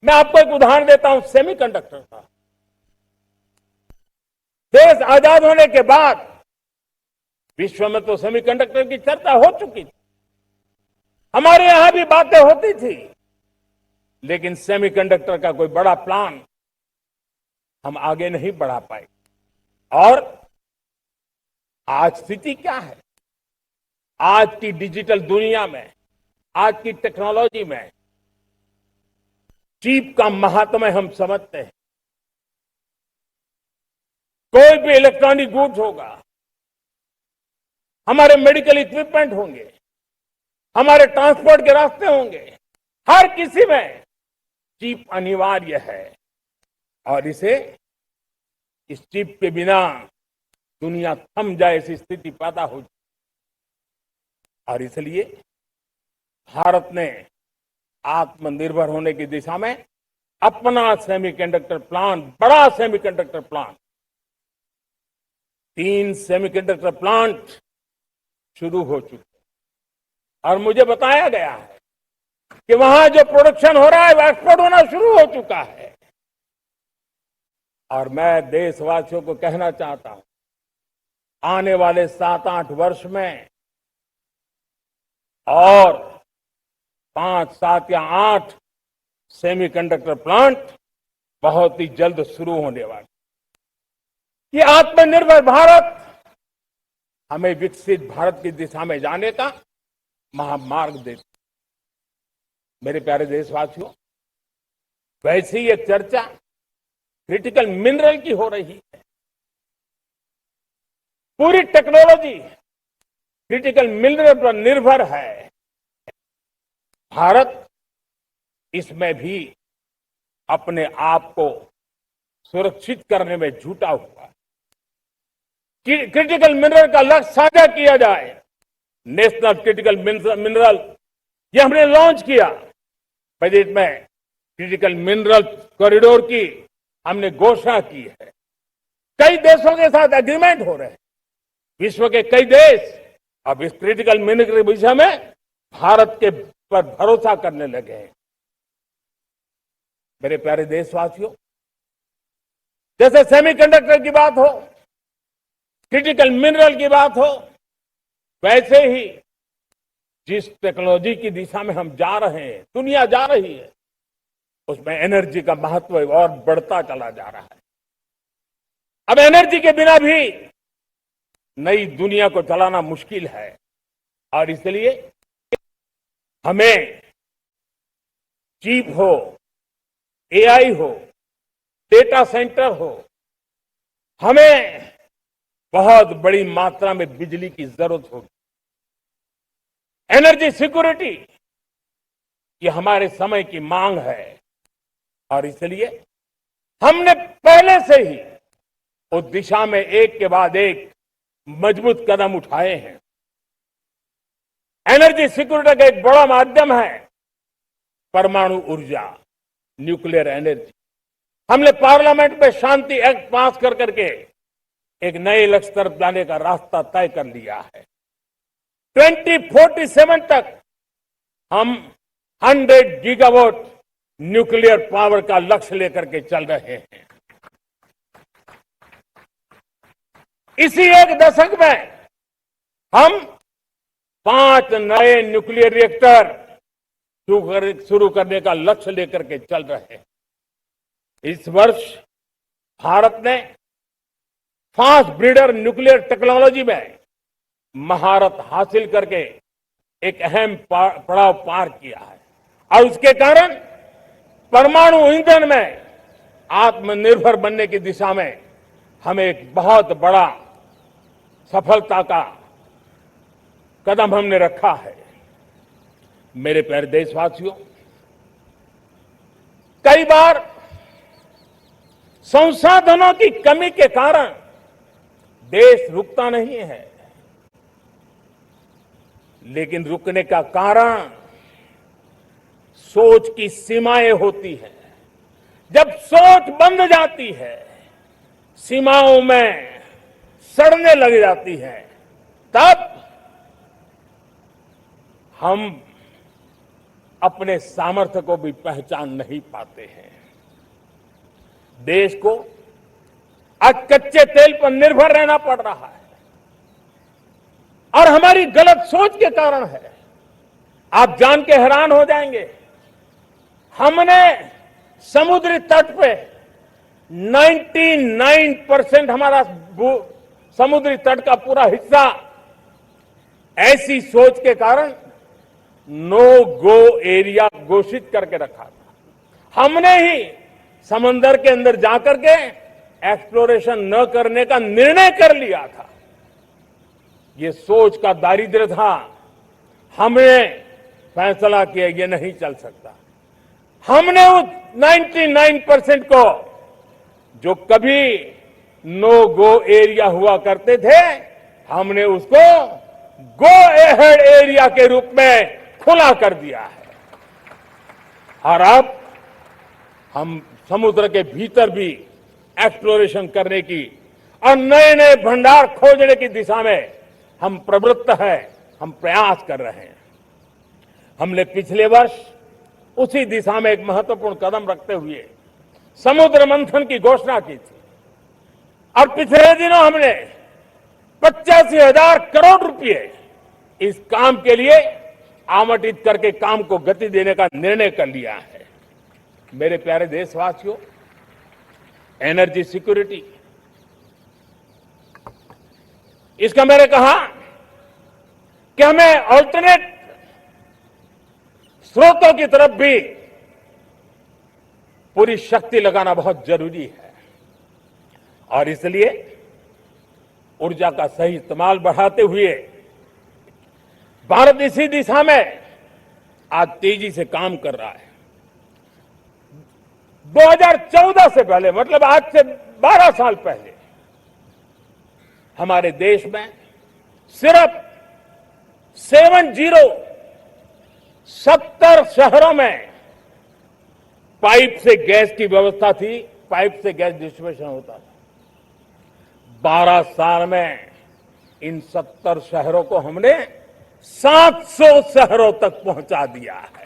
मैं आपको एक उदाहरण देता हूं सेमीकंडक्टर का। देश आजाद होने के बाद विश्व में तो सेमीकंडक्टर की चर्चा हो चुकी थी, हमारे यहां भी बातें होती थी, लेकिन सेमीकंडक्टर का कोई बड़ा प्लान हम आगे नहीं बढ़ा पाए। और आज स्थिति क्या है? आज की डिजिटल दुनिया में, आज की टेक्नोलॉजी में चिप का महात्म्य हम समझते हैं। कोई भी इलेक्ट्रॉनिक गुड्स होगा, हमारे मेडिकल इक्विपमेंट होंगे, हमारे ट्रांसपोर्ट के रास्ते होंगे, हर किसी में चिप अनिवार्य है। और इस चिप के बिना दुनिया थम जाए ऐसी स्थिति पैदा हो जाए। और इसलिए भारत ने आत्मनिर्भर होने की दिशा में अपना सेमीकंडक्टर प्लांट, बड़ा सेमीकंडक्टर प्लांट, 3 सेमीकंडक्टर प्लांट शुरू हो चुके हैं। और मुझे बताया गया है कि वहां जो प्रोडक्शन हो रहा है वो एक्सपोर्ट होना शुरू हो चुका है। और मैं देशवासियों को कहना चाहता हूं, आने वाले 7-8 वर्ष में और 5, 7 या 8 सेमीकंडक्टर प्लांट बहुत ही जल्द शुरू होने वाले। ये आत्मनिर्भर भारत हमें विकसित भारत की दिशा में जाने का महामार्ग देती। मेरे प्यारे देशवासियों, वैसे ही एक चर्चा क्रिटिकल मिनरल की हो रही है। पूरी टेक्नोलॉजी क्रिटिकल मिनरल पर निर्भर है। भारत इसमें भी अपने आप को सुरक्षित करने में जुटा हुआ है। क्रिटिकल मिनरल का लक्ष्य साझा किया जाए। नेशनल क्रिटिकल मिनरल ये हमने लॉन्च किया। बजट में क्रिटिकल मिनरल कॉरिडोर की हमने घोषणा की है। कई देशों के साथ एग्रीमेंट हो रहे हैं। विश्व के कई देश अब इस क्रिटिकल मिनरल के विषय में भारत के पर भरोसा करने लगे हैं। मेरे प्यारे देशवासियों, जैसे सेमीकंडक्टर की बात हो, क्रिटिकल मिनरल की बात हो, वैसे ही जिस टेक्नोलॉजी की दिशा में हम जा रहे हैं, दुनिया जा रही है, उसमें एनर्जी का महत्व और बढ़ता चला जा रहा है। अब एनर्जी के बिना भी नई दुनिया को चलाना मुश्किल है। और इसलिए हमें चिप हो, एआई हो, डेटा सेंटर हो, हमें बहुत बड़ी मात्रा में बिजली की जरूरत होगी। एनर्जी सिक्योरिटी ये हमारे समय की मांग है। और इसलिए हमने पहले से ही उस दिशा में एक के बाद एक मजबूत कदम उठाए हैं। एनर्जी सिक्योरिटी का एक बड़ा माध्यम है परमाणु ऊर्जा, न्यूक्लियर एनर्जी। हमने पार्लियामेंट में शांति एक्ट पास कर करके एक नए लक्ष्य तरफ जाने का रास्ता तय कर लिया है। 2047 तक हम 100 गीगावाट न्यूक्लियर पावर का लक्ष्य लेकर के चल रहे हैं। इसी एक दशक में हम 5 नए न्यूक्लियर रिएक्टर शुरू करने का लक्ष्य लेकर के चल रहे हैं। इस वर्ष भारत ने फास्ट ब्रीडर न्यूक्लियर टेक्नोलॉजी में महारत हासिल करके एक अहम पड़ाव पार किया है। और उसके कारण परमाणु ईंधन में आत्मनिर्भर बनने की दिशा में हमें एक बहुत बड़ा सफलता का कदम हमने रखा है। मेरे प्यारे देशवासियों, कई बार संसाधनों की कमी के कारण देश रुकता नहीं है, लेकिन रुकने का कारण सोच की सीमाएं होती हैं। जब सोच बंध जाती है, सीमाओं में सड़ने लग जाती है, तब हम अपने सामर्थ्य को भी पहचान नहीं पाते हैं। देश को आज कच्चे तेल पर निर्भर रहना पड़ रहा है और हमारी गलत सोच के कारण है। आप जान के हैरान हो जाएंगे, हमने समुद्री तट पे 99% हमारा समुद्री तट का पूरा हिस्सा ऐसी सोच के कारण नो गो एरिया घोषित करके रखा था। हमने ही समंदर के अंदर जाकर के एक्सप्लोरेशन न करने का निर्णय कर लिया था। ये सोच का दारिद्र्य था। हमने फैसला किया ये नहीं चल सकता। हमने उस 99% को जो कभी नो गो एरिया हुआ करते थे, हमने उसको गो एहेड एरिया के रूप में खुला कर दिया है। और अब हम समुद्र के भीतर भी एक्सप्लोरेशन करने की और नए नए भंडार खोजने की दिशा में हम प्रवृत्त हैं, हम प्रयास कर रहे हैं। हमने पिछले वर्ष उसी दिशा में एक महत्वपूर्ण कदम रखते हुए समुद्र मंथन की घोषणा की थी और पिछले दिनों हमने 85,000 करोड़ रुपए इस काम के लिए आवंटित करके काम को गति देने का निर्णय कर लिया है। मेरे प्यारे देशवासियों, एनर्जी सिक्योरिटी, इसका मैंने कहा कि हमें ऑल्टरनेट स्रोतों की तरफ भी पूरी शक्ति लगाना बहुत जरूरी है और इसलिए ऊर्जा का सही इस्तेमाल बढ़ाते हुए भारत इसी दिशा में आज तेजी से काम कर रहा है। 2014 से पहले, मतलब आज से 12 साल पहले, हमारे देश में सिर्फ 70 शहरों में पाइप से गैस की व्यवस्था थी, पाइप से गैस डिस्ट्रीब्यूशन होता था। 12 साल में इन 70 शहरों को हमने 700 शहरों तक पहुंचा दिया है।